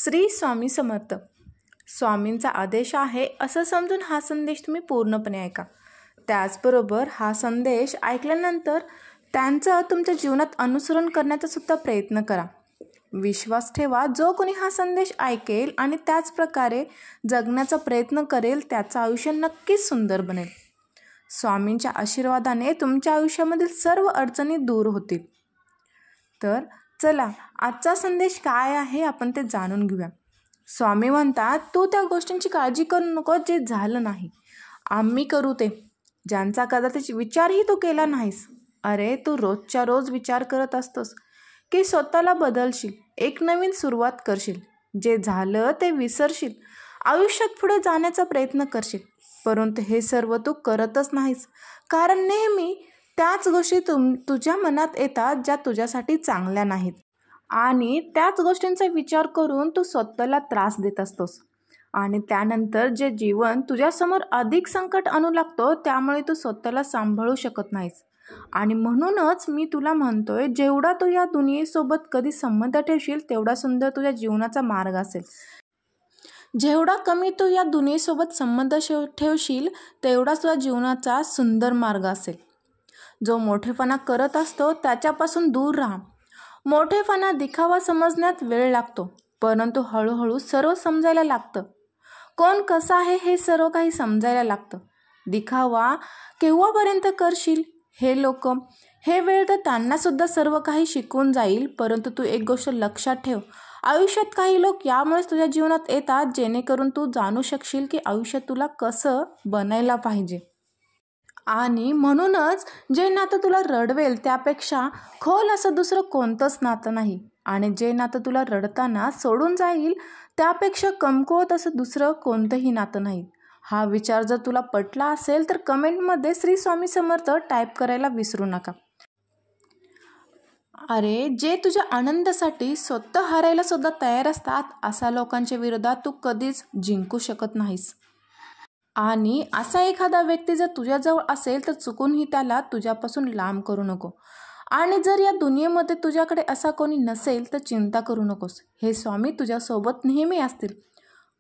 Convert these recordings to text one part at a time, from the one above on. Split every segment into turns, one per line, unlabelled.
श्री स्वामी समर्थ. स्वामींचा आदेश आहे असं समजून हा संदेश तुम्ही पूर्णपणे ऐका. त्याचबरोबर हा संदेश ऐकल्यानंतर त्यांचं तुमच्या जीवनात अनुसरण करण्याचा सुद्धा प्रयत्न करा. विश्वास ठेवा, जो कोणी हा संदेश ऐकेल आणि त्याच प्रकारे जगण्याचा प्रयत्न करेल त्याचं आयुष्य नक्कीच सुंदर बनेल. स्वामींच्या आशीर्वादाने तुमच्या आयुष्यामधील सर्व अडचणी दूर होतील. तर चला, आजचा संदेश काय आहे आपण ते जाणून घेऊया. स्वामी म्हणतात, तू त्या गोष्टींची काळजी करू नको जे झालं नाही. आम्ही करू ते, ज्यांचा कदाचित विचारही तू केला नाहीस. अरे, तू रोजच्या रोज विचार करत असतोस की स्वतःला बदलशील, एक नवीन सुरुवात करशील, जे झालं ते विसरशील, आयुष्यात पुढे जाण्याचा प्रयत्न करशील. परंतु हे सर्व तू करतच नाहीस, कारण नेहमी त्याच गोष्टी तुझ्या मनात येतात ज्या तुझ्यासाठी चांगल्या नाहीत, आणि त्याच गोष्टींचा विचार करून तू स्वतःला त्रास देत असतोस. आणि त्यानंतर जे जीवन तुझ्यासमोर अधिक संकट आणू लागतो, त्यामुळे तू स्वतःला सांभाळू शकत नाहीस. आणि म्हणूनच मी तुला म्हणतोय, जेवढा तू या दुनियेसोबत कधी संबंध ठेवशील तेवढा सुंदर तुझ्या जीवनाचा मार्ग असेल. जेवढा कमी तू या दुनियेसोबत संबंध ठेवशील तेवढा तुझ्या जीवनाचा सुंदर मार्ग असेल. जो मोठेपणा करत असतो त्याच्यापासून दूर राहा. मोठेपणा दिखावा समजण्यात वेळ लागतो, परंतु हळूहळू सर्व समजायला लागतं. कोण कसा आहे हे सर्व काही समजायला लागतं. दिखावा केव्हापर्यंत करशील? हे वेळ तर त्यांनासुद्धा सर्व काही शिकून जाईल. परंतु तू एक गोष्ट लक्षात ठेव, आयुष्यात काही लोक यामुळेच तुझ्या जीवनात येतात जेणेकरून तू जाणू शकशील की आयुष्यात तुला कसं बनायला पाहिजे. आणि म्हणूनच जे नातं तुला रडवेल त्यापेक्षा खोल असं दुसरं कोणतंच नातं नाही. आणि जे नातं तुला रडताना सोडून जाईल त्यापेक्षा कमकुवत असं दुसरं कोणतंही नातं नाही. हा विचार जर तुला पटला असेल तर कमेंटमध्ये श्री स्वामी समर्थ टाईप करायला विसरू नका. अरे, जे तुझ्या आनंदासाठी स्वतः हारायला सुद्धा तयार असतात अशा लोकांच्या विरोधात तू कधीच जिंकू शकत नाहीस. आणि असा एखादा व्यक्ती जर तुझ्याजवळ असेल तर चुकूनही त्याला तुझ्यापासून लांब करू नको. आणि जर या दुनियेमध्ये तुझ्याकडे असा कोणी नसेल तर चिंता करू नकोस. हे स्वामी तुझ्यासोबत नेहमी असतील.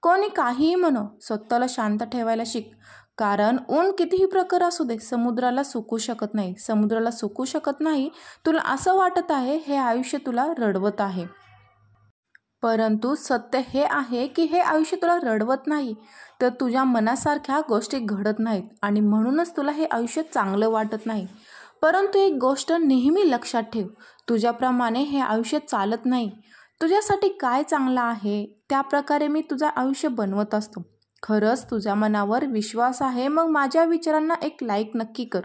कोणी काहीही म्हणो, स्वतःला शांत ठेवायला शिक. कारण ऊन कितीही प्रखर असू दे, समुद्राला सुकू शकत नाही. समुद्राला सुकू शकत नाही. तुला असं वाटत आहे हे आयुष्य तुला रडवत आहे, परंतु सत्य हे आहे की हे आयुष्य तुला रडवत नाही, तर तुझ्या मनासारख्या गोष्टी घडत नाहीत आणि म्हणूनच तुला हे आयुष्य चांगलं वाटत नाही. परंतु एक गोष्ट नेहमी लक्षात ठेव, तुझ्याप्रमाणे हे आयुष्य चालत नाही. तुझ्यासाठी काय चांगलं आहे त्या प्रकारे मी तुझं आयुष्य बनवत असतो. खरंच तुझ्या मनावर विश्वास आहे मग माझ्या विचारांना एक लाईक नक्की कर.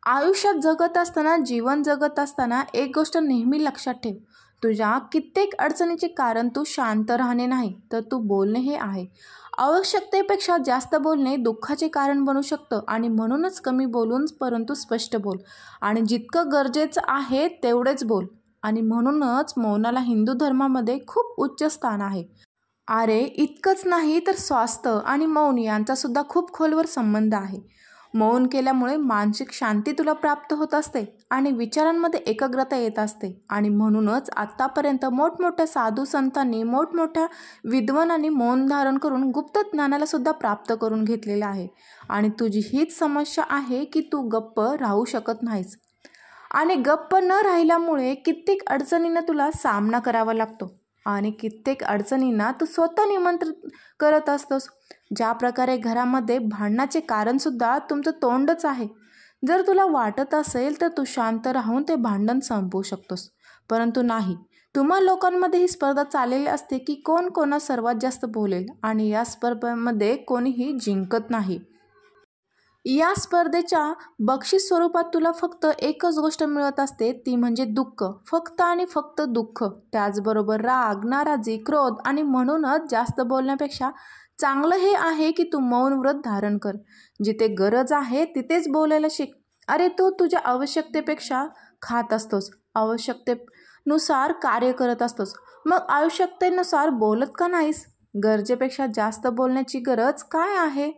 आयुष्यात जगत असताना, जीवन जगत असताना एक गोष्ट नेहमी लक्षात ठेव, तुझ्या कित्येक अडचणीचे कारण तू शांत राहणे नाही तर तू बोलणे हे आहे. आवश्यकतेपेक्षा जास्त बोलणे दुःखाचे कारण बनू शकतं. आणि म्हणूनच कमी बोलून परंतु स्पष्ट बोल, आणि जितकं गरजेचं आहे तेवढेच बोल. आणि म्हणूनच मौनाला हिंदू धर्मामध्ये खूप उच्च स्थान आहे. अरे, इतकंच नाही तर स्वास्थ्य आणि मौन यांचा सुद्धा खूप खोलवर संबंध आहे. मौन केल्यामुळे मानसिक शांती तुला प्राप्त होत असते आणि विचारांमध्ये एकाग्रता येत असते. आणि म्हणूनच आत्तापर्यंत मोठमोठ्या साधू संतांनी, मोठमोठ्या विद्वानांनी मौन धारण करून गुप्त ज्ञानाला सुद्धा प्राप्त करून घेतलेलं आहे. आणि तुझी हीच समस्या आहे की तू गप्प राहू शकत नाहीस. आणि गप्प न राहिल्यामुळे कित्येक अडचणींना तुला सामना करावा लागतो आणि कित्येक अडचणींना तू स्वतः निमंत्रित करत असतोस. ज्या प्रकारे घरामध्ये भांडणाचे कारणसुद्धा तुमचं तोंडच आहे. जर तुला वाटत असेल तर तू शांत राहून ते भांडण संपवू शकतोस, परंतु नाही. तुम्हा लोकांमध्ये ही स्पर्धा चाललेली असते की कोण कोणा सर्वात जास्त बोलेल, आणि या स्पर्धेमध्ये कोणीही जिंकत नाही. या स्पर्धेच्या बक्षीस स्वरूपात तुला फक्त एकच गोष्ट मिळत असते, ती म्हणजे दुःख. फक्त आणि फक्त दुःख. त्याचबरोबर राग, नाराजी, क्रोध. आणि म्हणूनच जास्त बोलण्यापेक्षा चांगलं हे आहे की तू मौन व्रत धारण कर. जिथे गरज आहे तिथेच बोलायला शिक. अरे, तू तुझ्या आवश्यकतेपेक्षा खात असतोस, आवश्यकतेनुसार कार्य करत असतोस, मग आवश्यकतेनुसार बोलत का नाहीस? गरजेपेक्षा जास्त बोलण्याची गरज काय आहे?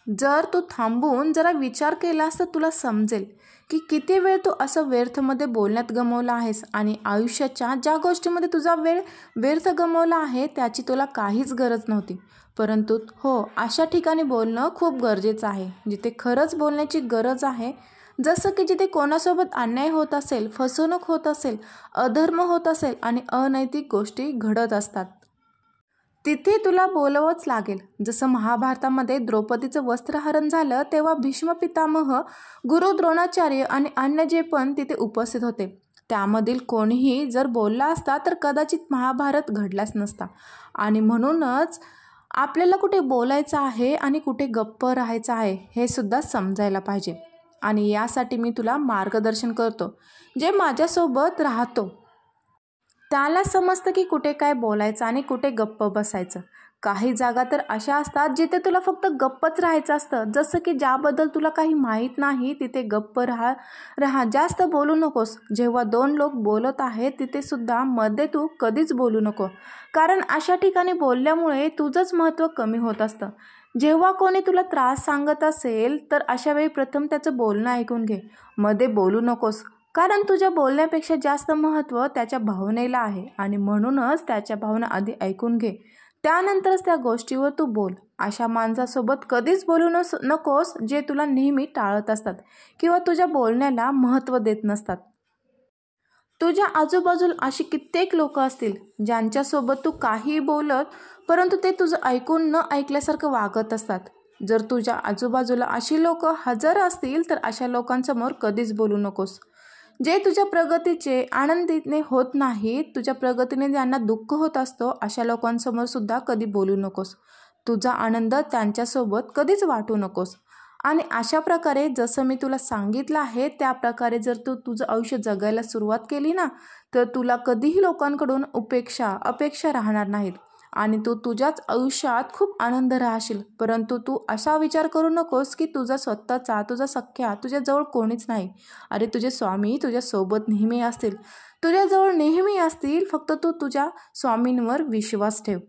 जर तू थांबून जरा विचार केलास तर तुला समजेल की किती वेळ तू असं व्यर्थमध्ये बोलण्यात गमावला आहेस आणि आयुष्याच्या ज्या गोष्टीमध्ये तुझा वेळ व्यर्थ गमावला आहे त्याची तुला काहीच गरज नव्हती. परंतु हो, अशा ठिकाणी बोलणं खूप गरजेचं आहे जिथे खरंच बोलण्याची गरज आहे. जसं की जिथे कोणासोबत अन्याय होत असेल, फसवणूक होत असेल, अधर्म होत असेल आणि अनैतिक गोष्टी घडत असतात, तिथे तुला बोलावंच लागेल. जसं महाभारतामध्ये द्रौपदीचं वस्त्रहरण झालं तेव्हा भीष्म पितामह, गुरु द्रोणाचार्य आणि अन्य जे पण तिथे उपस्थित होते त्यामधील कोणीही जर बोलला असता तर कदाचित महाभारत घडलाच नसता. आणि म्हणूनच आपल्याला कुठे बोलायचं आहे आणि कुठे गप्प राहायचं आहे हे सुद्धा समजायला पाहिजे. आणि यासाठी मी तुला मार्गदर्शन करतो. जे माझ्यासोबत राहतो त्याला समजतं की कुठे काय बोलायचं आणि कुठे गप्प बसायचं. काही जागा तर अशा असतात जिथे तुला फक्त गप्पच राहायचं असतं. जसं की ज्याबद्दल तुला काही माहीत नाही तिथे गप्प राहा, जास्त बोलू नकोस. जेव्हा 2 लोक बोलत आहेत तिथे सुद्धा मध्ये तू कधीच बोलू नको, कारण अशा ठिकाणी बोलल्यामुळे तुझंच महत्त्व कमी होत असतं. जेव्हा कोणी तुला त्रास सांगत असेल तर अशा वेळी प्रथम त्याचं बोलणं ऐकून घे, मध्ये बोलू नकोस. कारण तुझ्या बोलण्यापेक्षा जास्त महत्त्व त्याच्या भावनेला आहे आणि म्हणूनच त्याच्या भावना आधी ऐकून घे, त्यानंतरच त्या गोष्टीवर तू बोल. अशा माणसासोबत कधीच बोलू नकोस जे तुला नेहमी टाळत असतात किंवा तुझ्या बोलण्याला महत्त्व देत नसतात. तुझ्या आजूबाजूला अशी कित्येक लोक असतील ज्यांच्यासोबत तू काहीही बोलत परंतु ते तुझं ऐकून न ऐकल्यासारखं वागत असतात. जर तुझ्या आजूबाजूला अशी लोक हजर असतील तर अशा लोकांसमोर कधीच बोलू नकोस. जे तुझ्या प्रगतीचे आनंदीने होत नाहीत, तुझ्या प्रगतीने ज्यांना दुःख होत असतो अशा लोकांसमोर सुद्धा कधी बोलू नकोस. तुझा आनंद त्यांच्यासोबत कधीच वाटू नकोस. आणि अशा प्रकारे जसं मी तुला सांगितलं आहे त्या प्रकारे जर तू तुझं आयुष्य जगायला सुरुवात केली ना तर तुला कधीही लोकांकडून अपेक्षा राहणार नाहीत आणि तू तुझ्याच आयुष्यात खूप आनंद राहशील. परंतु तू असा विचार करू नकोस की तुझा स्वतःचा, तुझा सख्या तुझ्याजवळ कोणीच नाही. अरे तुझे स्वामी तुझ्यासोबत नेहमी असतील, तुझ्याजवळ नेहमी असतील. फक्त तू तुझ्या स्वामींवर विश्वास ठेव,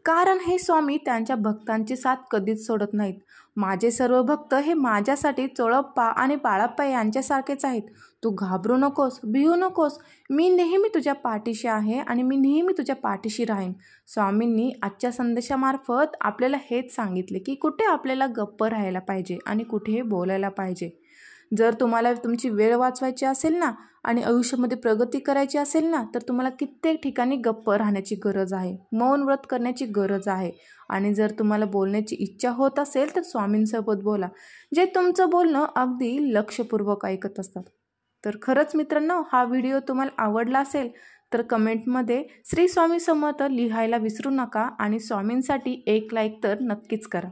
कारण हे स्वामी त्यांच्या भक्तांची साथ कधीच सोडत नाहीत. माझे सर्व भक्त हे माझ्यासाठी चोळप्पा आणि बाळप्पा यांच्यासारखेच आहेत. तू घाबरू नकोस, भिवू नकोस. मी नेहमी तुझ्या पाठीशी आहे आणि मी नेहमी तुझ्या पाठीशी राहीन. स्वामींनी आजच्या संदेशामार्फत आपल्याला हेच सांगितले की कुठे आपल्याला गप्प राहायला पाहिजे आणि कुठे बोलायला पाहिजे. जर तुम्हाला तुमची वेळ वाचवायची असेल ना आणि आयुष्यामध्ये प्रगती करायची असेल ना तर तुम्हाला कित्येक ठिकाणी गप्प राहण्याची गरज आहे, मौन व्रत करण्याची गरज आहे. आणि जर तुम्हाला बोलण्याची इच्छा होत असेल तर स्वामींसोबत बोला, जे तुमचं बोलणं अगदी लक्षपूर्वक ऐकत असतात. तर खरंच मित्रांनो, हा व्हिडिओ तुम्हाला आवडला असेल तर कमेंटमध्ये श्री स्वामी समर्थ लिहायला विसरू नका आणि स्वामींसाठी एक लाईक तर नक्कीच करा.